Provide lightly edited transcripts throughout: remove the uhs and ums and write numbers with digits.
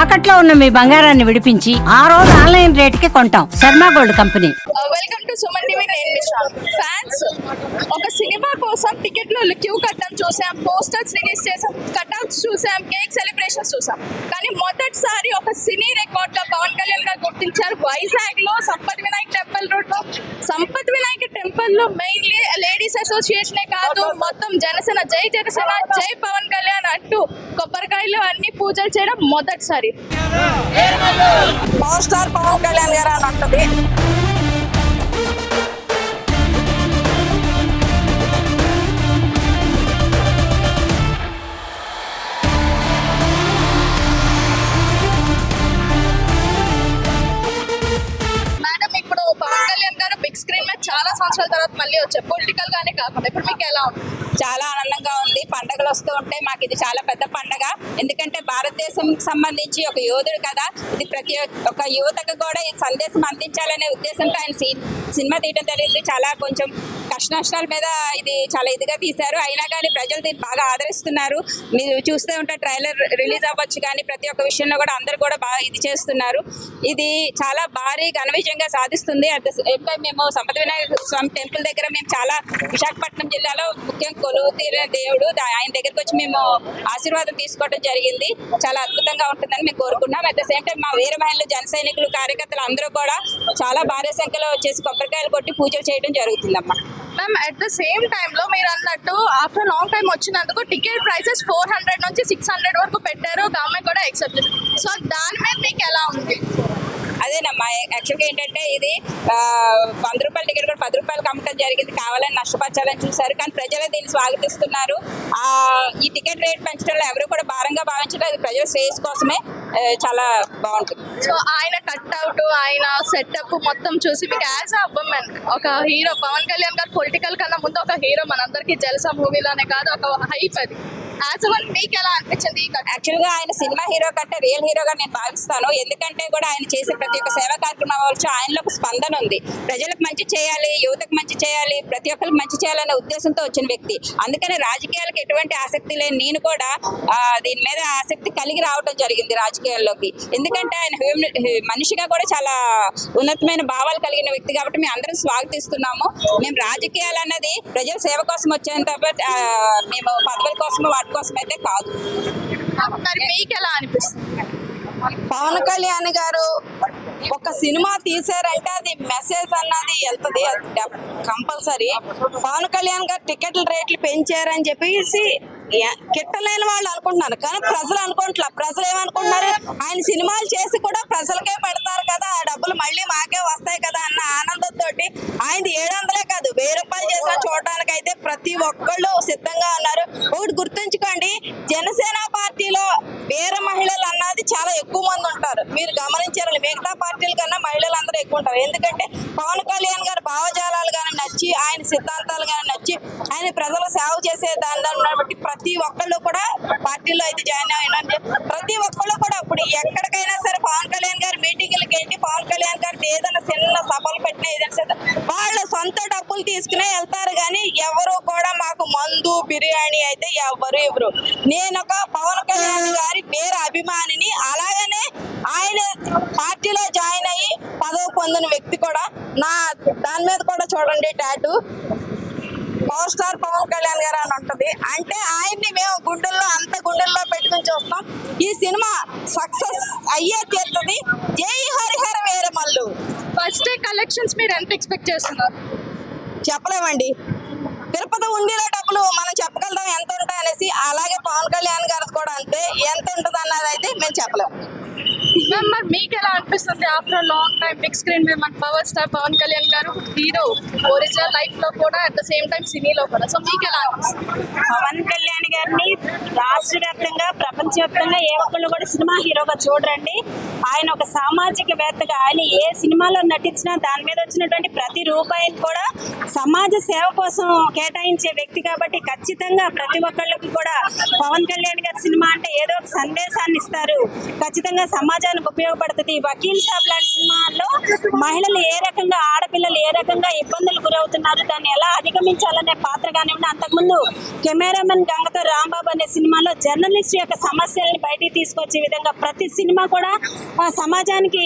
తాకట్లో ఉన్న మీ బంగారాన్ని విడిపించి ఆ రోజు ఆన్లైన్ రేటుకి కొంటాం. Sharma gold company. Welcome to Suman TV. నేను మిశ్రా. ఫ్యాన్స్ ఒక సినిమా కోసం టికెట్లు క్యూ కట్టడం చూసాం, పోస్టర్స్ రిలీజ్ చేసాం, కట్అవుట్స్ చూసాం, కేక్ సెలబ్రేషన్స్ చూసాం. కానీ మొదటిసారి ఒక సినీ రికార్డ్ గా పవన్ కళ్యాణ్ గారు గుర్తించారు. వైజాగ్ లో సంపత్ వినాయక్ టెంపుల్ రోడ్ లో. సంపత్ వినాయక్ టెంపుల్ లో మెయిన్లీ లేడీస్ అసోసియేషనే కాదు, మొత్తం జనసేన, జై జనసేన, జై పవన్ కళ్యాణ్ అంటూ కొబ్బరికాయలు అన్ని పూజలు చేయడం మొదటిసారి. పవర్ స్టార్ పవన్ కళ్యాణ్ గారు అని అంటది. ఇప్పుడు పవన్ కళ్యాణ్ గారు బిగ్ స్క్రీన్ మీద చాలా సంవత్సరాల తర్వాత మళ్ళీ వచ్చారు. పొలిటికల్ గానే కాకుండా ఇప్పుడు మీకు ఎలా ఉంది? చాలా ఆనందంగా ఉంది. పండుగలు వస్తూ ఉంటే మాకు ఇది చాలా పెద్ద పండగ. ఎందుకంటే భారతదేశం సంబంధించి ఒక యోధుడు కదా, ఇది ప్రతి ఒక్క యువతకు కూడా ఈ సందేశం అందించాలనే ఉద్దేశంతో ఆయన సినిమా తీయడం జరిగింది. చాలా కొంచెం కష్ట నష్టాల మీద ఇది చాలా ఇదిగా తీశారు. అయినా కానీ ప్రజలు దీన్ని బాగా ఆదరిస్తున్నారు. మీరు చూస్తూ ఉంటే ట్రైలర్ రిలీజ్ అవ్వచ్చు కానీ ప్రతి ఒక్క విషయంలో కూడా అందరూ కూడా బాగా ఇది చేస్తున్నారు. ఇది చాలా భారీ ఘన విజయంగా సాధిస్తుంది. అట్ ద సేమ్ టైం మేము సంపత్ వినాయక స్వామి టెంపుల్ దగ్గర మేము చాలా విశాఖపట్నం జిల్లాలో ముఖ్యంగా కొలువు తీరిన దేవుడు, ఆయన దగ్గరకు వచ్చి మేము ఆశీర్వాదం తీసుకోవడం జరిగింది. చాలా అద్భుతంగా ఉంటుందని మేము కోరుకున్నాం. అట్ ద సేమ్ టైం మా వీర మహిళలు, జన సైనికులు, కార్యకర్తలు అందరూ కూడా చాలా భారీ సంఖ్యలో వచ్చేసి కొబ్బరికాయలు కొట్టి పూజలు చేయడం జరుగుతుందమ్మా. మ్యామ్, అట్ ద సేమ్ టైంలో మీరు అన్నట్టు ఆఫ్టర్ లాంగ్ టైం వచ్చినందుకు టికెట్ ప్రైసెస్ 400 నుంచి 600 వరకు పెట్టారు. గవర్నమెంట్ కూడా యాక్సెప్ట్. సో దాని మీద మీకు ఎలా ఉంది? అదేనమ్మా, యాక్చువల్గా ఏంటంటే ఇది 100 రూపాయల టికెట్ కూడా 10 రూపాయలకు అమ్మటం జరిగింది. కావాలని నష్టపరచాలని చూశారు, కానీ ప్రజలు దీన్ని స్వాగతిస్తున్నారు. ఈ టికెట్ రేట్ పెంచడంలో ఎవరు కూడా భారంగా భావించడం, అది ప్రజల శ్రేయస్ కోసమే. చాలా బాగుంటుంది. సో ఆయన కట్అవుట్, ఆయన సెటప్ మొత్తం చూసి మీకు యాజ్ అ ఉమెన్, ఒక హీరో పవన్ కళ్యాణ్ గారు పొలిటికల్ కన్నా ముందు ఒక హీరో, మనందరికీ జల్సా మూవీలోనే కాదు ఒక హైప్ అది. యాజ్ వన్ మీకు ఎలా అనిపించింది? యాక్చువల్గా ఆయన సినిమా హీరో కంటే రియల్ హీరోగా నేను భావిస్తాను. ఎందుకంటే కూడా ఆయన చేసే ప్రతి ఒక్క సేవా కార్యక్రమం అవ్వచ్చు, ఆయనలో ఒక స్పందన ఉంది. ప్రజలకు మంచి చేయాలి, యువతకు మంచి చేయాలి, ప్రతి ఒక్కరికి మంచి చేయాలనే ఉద్దేశంతో వచ్చిన వ్యక్తి. అందుకని రాజకీయాలకు ఎటువంటి ఆసక్తి లేని నేను కూడా దీని మీద ఆసక్తి కలిగి రావడం జరిగింది రాజకీయాల్లోకి. ఎందుకంటే ఆయన మనిషిగా కూడా చాలా ఉన్నతమైన భావాలు కలిగిన వ్యక్తి కాబట్టి మేము అందరం స్వాగతిస్తున్నాము. మేము రాజకీయాలు అన్నది ప్రజల సేవ కోసం వచ్చేంత మేము పదవుల కోసం వాటి కోసం అయితే కాదు. మరి మీకు ఎలా అనిపిస్తుంది? పవన్ కళ్యాణ్ గారు ఒక సినిమా తీసారంటే అది మెసేజ్ అన్నది వెళ్తుంది కంపల్సరీ. పవన్ కళ్యాణ్ గారు టికెట్ల రేట్లు పెంచారని చెప్పేసి కిట్టలేని వాళ్ళు అనుకుంటున్నారు, కానీ ప్రజలు అనుకుంటున్నా. ప్రజలు ఏమనుకుంటున్నారు, ఆయన సినిమాలు చేసి కూడా ప్రజలకే పెడతారు కదా, ఆ డబ్బులు మళ్ళీ మాకే వస్తాయి కదా అన్న ఆనందంతో ఆయన 700 కాదు 1000 రూపాయలు చేసినా చూడడానికి అయితే ప్రతి ఒక్కళ్ళు సిద్ధంగా ఉన్నారు. ఒకటి గుర్తుంచుకోండి, జనసేన పార్టీలో వీర మహిళలు అన్నది చాలా ఎక్కువ మంది ఉంటారు. మీరు గమనించారు, మిగతా పార్టీల కన్నా మహిళలు అందరూ ఎక్కువ ఉంటారు. ఎందుకంటే పవన్ కళ్యాణ్ గారు భావజాలాలు కానీ నచ్చి, ఆయన సిద్ధాంతాలు కానీ నచ్చి, ఆయన ప్రజలు సేవ చేసే దాన్ని బట్టి ప్రతి ఒక్కళ్ళు కూడా పార్టీలో అయితే జాయిన్ అయినంటే ప్రతి ఒక్కళ్ళు కూడా ఇప్పుడు ఎక్కడికైనా సరే పవన్ కళ్యాణ్ గారి మీటింగ్లకి ఏంటి, పవన్ కళ్యాణ్ గారికి ఏదైనా చిన్న సభలు పెట్టినా ఏదైనా వాళ్ళ సొంత డబ్బులు తీసుకునే వెళ్తారు. కానీ ఎవరు కూడా మాకు మందు బిర్యానీ అయితే ఎవరు. నేను ఒక పవన్ కళ్యాణ్ గారి పేరు అభిమానిని. అలాగనే ఆయన పార్టీలో జాయిన్ అయ్యి పదవి పొందిన వ్యక్తి కూడా. నా దాని మీద కూడా చూడండి tattoo power star Pawan Kalyan garu అని ఉంటది. అంటే ఆయన్ని మేము గుండెల్లో పెట్టుకుని చూస్తాం. ఈ సినిమా సక్సెస్ అయ్యే తీరుతుంది. జై Harihara Veeramallu. First day collections మీరు ఎంత ఎక్స్పెక్ట్ చేస్తున్నారు? చెప్పలేమండి. తిరుపతి ఉండిలో డబ్బులు మనం చెప్పగలుగుతాం ఎంత ఉంటాయి అనేసి. అలాగే పవన్ కళ్యాణ్ గారు కూడా అంతే, ఎంత ఉంటుంది అన్నది అయితే మేము చెప్పలేము. మరి మీకు ఎలా అనిపిస్తుంది after long time big screen మీద మన పవర్ స్టార్ పవన్ కళ్యాణ్ గారు హీరో ఒరిజినల్ లైఫ్ లో కూడా అట్ ద సేమ్ టైం సినీలో కూడా? సో మీకు ఎలా అనిపిస్తుంది? పవన్ కళ్యాణ్ గారిని రాష్ట్ర వ్యాప్తంగా ప్రపంచవ్యాప్తంగా ఏ ఒక్కళ్ళు కూడా సినిమా హీరోగా చూడరండి. ఆయన ఒక సామాజికవేత్తగా ఆయన ఏ సినిమాలో నటించినా దాని మీద వచ్చినటువంటి ప్రతి రూపాయిని కూడా సమాజ సేవ కోసం కేటాయించే వ్యక్తి కాబట్టి ఖచ్చితంగా ప్రతి ఒక్కళ్ళకి కూడా పవన్ కళ్యాణ్ గారి సినిమా అంటే ఏదో ఒక సందేశాన్ని ఇస్తారు, ఖచ్చితంగా సమాజానికి ఉపయోగపడుతుంది. వకీల్ సాబ్ లాంటి సినిమాల్లో మహిళలు ఏ రకంగా, ఆడపిల్లలు ఏ రకంగా ఇబ్బందులు గురవుతున్నారు, దాన్ని ఎలా అధిగమించాలనే పాత్ర కానివ్వండి. అంతకుముందు కెమెరామెన్ గంగతో రాంబాబు అనే సినిమాలో జర్నలిస్ట్ యొక్క సమస్యల్ని బయటికి తీసుకొచ్చే విధంగా ప్రతి సినిమా కూడా సమాజానికి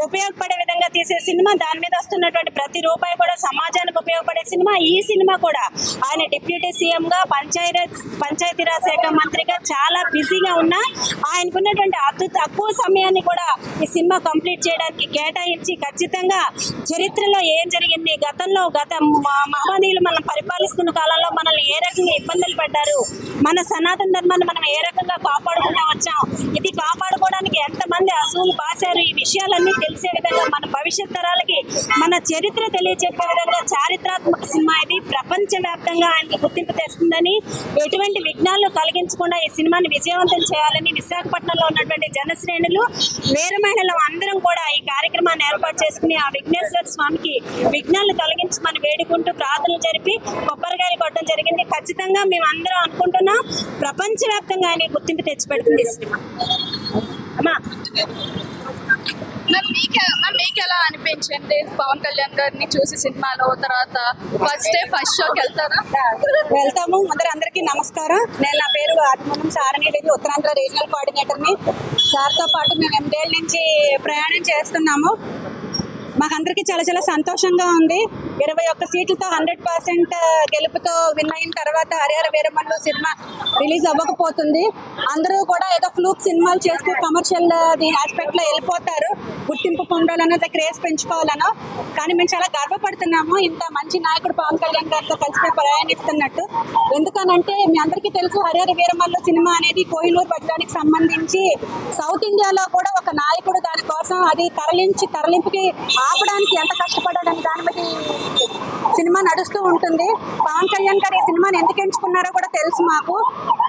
ఉపయోగపడే విధంగా తీసే సినిమా. దాని మీద వస్తున్నటువంటి ప్రతి రూపాయి కూడా సమాజానికి ఉపయోగపడే సినిమా. ఈ సినిమా కూడా ఆయన డిప్యూటీ సీఎం గా పంచాయతీరాజ్ శాఖ మంత్రిగా చాలా బిజీగా ఉన్నా ఆయనకున్నటువంటి అతి తక్కువ సమయాన్ని కూడా ఈ సినిమా కంప్లీట్ చేయడానికి కేటాయించి ఖచ్చితంగా చరిత్రలో ఏం జరిగింది, గతంలో మహమ్మదీయులు మనం పరిపాలిస్తున్న కాలంలో మనల్ని ఏ రకంగా ఇబ్బందులు పడ్డారు, మన సనాతన ధర్మాన్ని మనం ఏ రకంగా కాపాడుకుంటూ వచ్చాం, ఇది కాపాడుకోవడానికి ఎంతమంది అసూలు బాసారు, ఈ విషయాలన్నీ తెలిసే విధంగా మన భవిష్యత్ తరాలకి మన చరిత్ర తెలియజెప్పే విధంగా చారిత్రాత్మక సినిమా ఇది. ప్రపంచవ్యాప్తంగా ఆయనకి గుర్తింపు తెస్తుందని, ఎటువంటి విఘ్నాలు కలిగించకుండా ఈ సినిమాని విజయవంతం చేయాలని విశాఖపట్నంలో ఉన్నటువంటి జనశ్రేణులు, వేరే మహిళలు అందరం కూడా ఈ కార్యక్రమాన్ని ఏర్పాటు చేసుకుని ఆ విఘ్నేశ్వర స్వామికి విఘ్నాలు తొలగించమని వేడుకుంటూ ప్రార్థనలు జరిపి కొబ్బరికాయలు కొట్టడం జరిగింది. ఖచ్చితంగా మేము అందరం అనుకుంటున్నాం ప్రపంచవ్యాప్తంగా ఆయన గుర్తింపు తెచ్చిపెడుతుంది ఈ సినిమా. అమ్మా మీకు ఎలా అనిపించింది పవన్ కళ్యాణ్ గారిని చూసి సినిమాలో? తర్వాత ఫస్ట్ షోకి వెళ్తారా? వెళ్తాము. అందరికీ నమస్కారం. నేను నా పేరు ఆత్మనం సారణిదేవి, ఉత్తరాంధ్ర రీజనల్ కోఆర్డినేటర్ని. సార్తో పాటు మేము 8 ఏళ్ళ నుంచి ప్రయాణం చేస్తున్నాము. మాకందరికీ చాలా చాలా సంతోషంగా ఉంది. 21 సీట్లతో 100% గెలుపుతో విన్ అయిన తర్వాత హరిహర వీరమల్లు సినిమా రిలీజ్ అవ్వకపోతుంది. అందరూ కూడా ఏదో ఫ్లూక్ సినిమాలు చేస్తూ కమర్షియల్ ఆస్పెక్ట్ లో వెళ్ళిపోతారు, గుర్తింపు పొందాలనో క్రేజ్ పెంచుకోవాలనో. కానీ మేము చాలా గర్వపడుతున్నాము ఇంత మంచి నాయకుడు పవన్ కళ్యాణ్ గారితో కలిసి ప్రయాణిస్తున్నట్టు. ఎందుకనంటే మీ అందరికీ తెలుసు, హరిహర వీరమల్లు సినిమా అనేది కోహినూర్ పట్టణానికి సంబంధించి సౌత్ ఇండియాలో కూడా ఒక నాయకుడు దానికోసం అది తరలింపుకి ఆపడానికి ఎంత కష్టపడాలని దాని మీద సినిమా నడుస్తూ ఉంటుంది. పవన్ కళ్యాణ్ గారు ఈ సినిమాని ఎందుకు ఎంచుకున్నారో కూడా తెలుసు మాకు.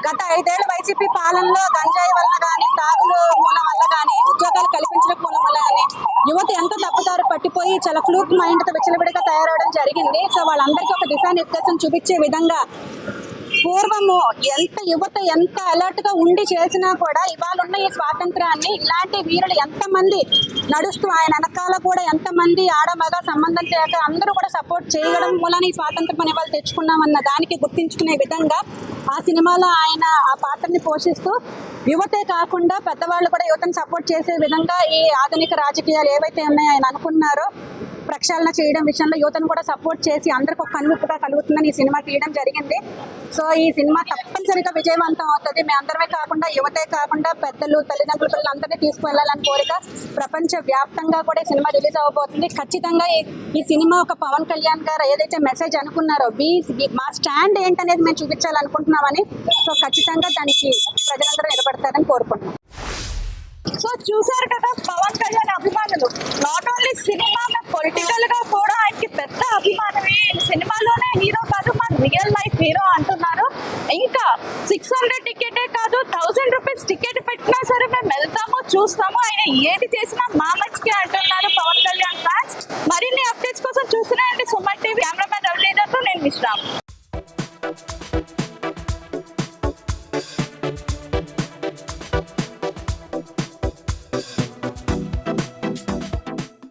గత 5 ఏళ్ల వైసీపీ పాలనలో గంజాయి వల్ల కానీ, తాగులు మూలం వల్ల కానీ, ఉద్యోగాలు కల్పించడం మూలం వల్ల కానీ యువత ఎంతో తప్పుదారు పట్టిపోయి చాలా ఫ్లూక్ మైండ్తో విచ్చలవిడిగా తయారవడం జరిగింది. సో వాళ్ళందరికీ ఒక దిశానిర్దేశం చూపించే విధంగా పూర్వము యువత ఎంత అలర్ట్ గా ఉండి చేసినా కూడా ఇవాళ ఉన్న ఈ స్వాతంత్రాన్ని ఇలాంటి వీరులు ఎంతమంది నడుస్తూ ఆయన వెనకాల కూడా ఎంతమంది ఆడమగ సంబంధం చేయక అందరూ కూడా సపోర్ట్ చేయడం మూలన ఈ స్వాతంత్రం అనే వాళ్ళు తెచ్చుకున్నామన్న దానికి గుర్తించుకునే విధంగా ఆ సినిమాలో ఆయన ఆ పాత్రని పోషిస్తూ యువతే కాకుండా పెద్దవాళ్ళు కూడా యువతను సపోర్ట్ చేసే విధంగా ఈ ఆధునిక రాజకీయాలు ఏవైతే ఉన్నాయో ఆయన అనుకున్నారో ప్రక్షాళన చేయడం విషయంలో యువతను కూడా సపోర్ట్ చేసి అందరికి ఒక కనువిప్పుగా కలుగుతుందని ఈ సినిమా తీయడం జరిగింది. సో ఈ సినిమా తప్పనిసరిగా విజయవంతం అవుతుంది. మేము అందరమే కాకుండా యువతే కాకుండా పెద్దలు, తల్లిదండ్రుల పిల్లలందరినీ తీసుకువెళ్ళాలని కోరిక. ప్రపంచ వ్యాప్తంగా కూడా ఈ సినిమా రిలీజ్ అవ్వబోతుంది. ఖచ్చితంగా ఈ సినిమా ఒక పవన్ కళ్యాణ్ గారు ఏదైతే మెసేజ్ అనుకున్నారో మా స్టాండ్ ఏంటనేది మేము చూపించాలనుకుంటున్నామని, సో ఖచ్చితంగా దానికి ప్రజలందరూ నిలబడతారని కోరుకుంటున్నాం. సో చూసారు కదా పవన్ కళ్యాణ్ అభిమానులు నాట్ ఓన్లీ సినిమా, పొలిటికల్ గా కూడా ఆయనకి పెద్ద అభిమానమే. సినిమాలోనే హీరో కాదు, మన రియల్ లైఫ్ హీరో అంటున్నారు. ఇంకా 600 టికెటే కాదు, 1000 రూపీస్ టికెట్ పెట్టినా సరే మేము వెళ్తాము, చూస్తాము, ఆయన ఏది చేసినా మా మంచికి అంటున్నారు పవన్ కళ్యాణ్ ఫ్యాన్స్. మరిన్ని అప్డేట్స్ కోసం చూస్తున్నాయండి సుమన్ టీవీ. కెమెరామెన్ రవిలీలతో నేను మిశ్రా.